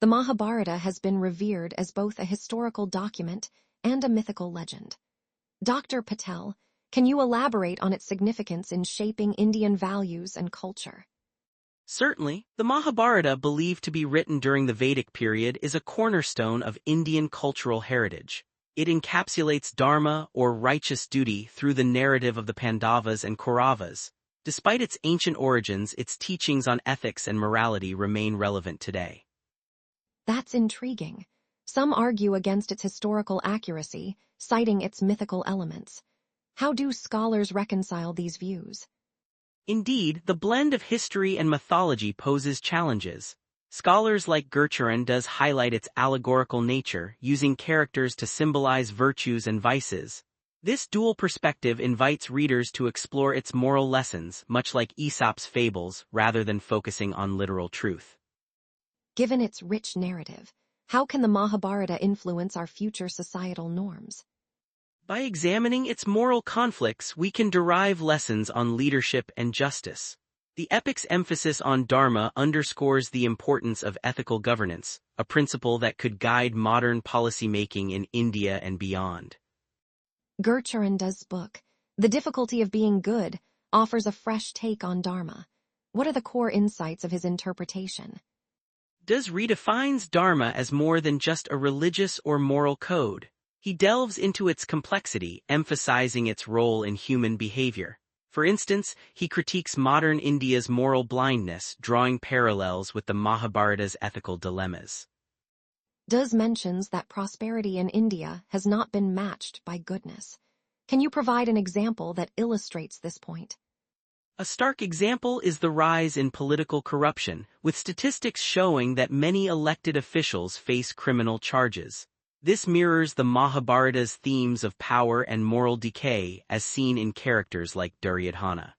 The Mahabharata has been revered as both a historical document and a mythical legend. Dr. Patel, can you elaborate on its significance in shaping Indian values and culture? Certainly, the Mahabharata, believed to be written during the Vedic period, is a cornerstone of Indian cultural heritage. It encapsulates dharma, or righteous duty, through the narrative of the Pandavas and Kauravas. Despite its ancient origins, its teachings on ethics and morality remain relevant today. That's intriguing. Some argue against its historical accuracy, citing its mythical elements. How do scholars reconcile these views? Indeed, the blend of history and mythology poses challenges. Scholars like Gurcharan highlight its allegorical nature, using characters to symbolize virtues and vices. This dual perspective invites readers to explore its moral lessons, much like Aesop's fables, rather than focusing on literal truth. Given its rich narrative, how can the Mahabharata influence our future societal norms? By examining its moral conflicts, we can derive lessons on leadership and justice. The epic's emphasis on dharma underscores the importance of ethical governance, a principle that could guide modern policymaking in India and beyond. Gurcharan's book, The Difficulty of Being Good, offers a fresh take on dharma. What are the core insights of his interpretation? Redefines dharma as more than just a religious or moral code. He delves into its complexity, emphasizing its role in human behavior. For instance, he critiques modern India's moral blindness, drawing parallels with the Mahabharata's ethical dilemmas. Mentions that prosperity in India has not been matched by goodness. Can you provide an example that illustrates this point? A stark example is the rise in political corruption, with statistics showing that many elected officials face criminal charges. This mirrors the Mahabharata's themes of power and moral decay, as seen in characters like Duryodhana.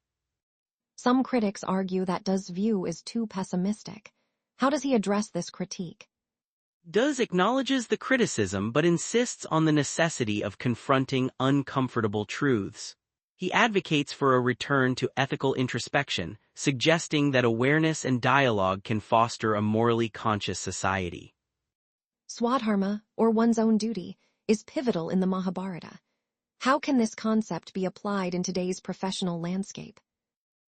Some critics argue that Du's view is too pessimistic. How does he address this critique? Du acknowledges the criticism but insists on the necessity of confronting uncomfortable truths. He advocates for a return to ethical introspection, suggesting that awareness and dialogue can foster a morally conscious society. Swadharma, or one's own duty, is pivotal in the Mahabharata. How can this concept be applied in today's professional landscape?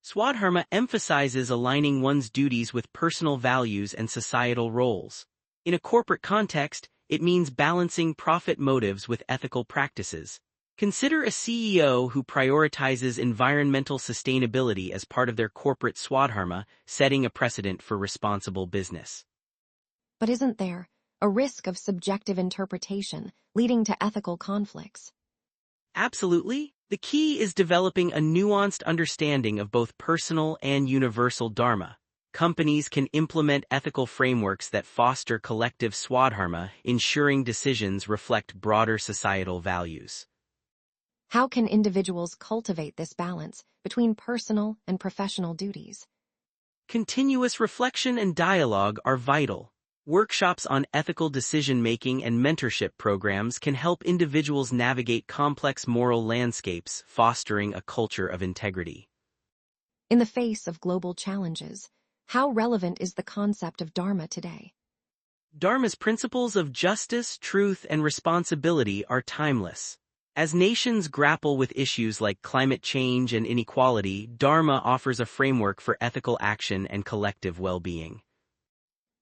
Swadharma emphasizes aligning one's duties with personal values and societal roles. In a corporate context, it means balancing profit motives with ethical practices. Consider a CEO who prioritizes environmental sustainability as part of their corporate swadharma, setting a precedent for responsible business. But isn't there a risk of subjective interpretation leading to ethical conflicts? Absolutely. The key is developing a nuanced understanding of both personal and universal dharma. Companies can implement ethical frameworks that foster collective swadharma, ensuring decisions reflect broader societal values. How can individuals cultivate this balance between personal and professional duties? Continuous reflection and dialogue are vital. Workshops on ethical decision-making and mentorship programs can help individuals navigate complex moral landscapes, fostering a culture of integrity. In the face of global challenges, how relevant is the concept of dharma today? Dharma's principles of justice, truth, and responsibility are timeless. As nations grapple with issues like climate change and inequality, dharma offers a framework for ethical action and collective well-being.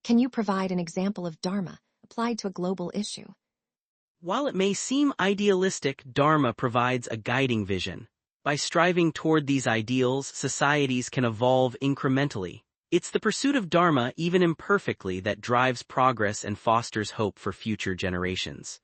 Can you provide an example of dharma applied to a global issue? While it may seem idealistic, dharma provides a guiding vision. By striving toward these ideals, societies can evolve incrementally. It's the pursuit of dharma, even imperfectly, that drives progress and fosters hope for future generations.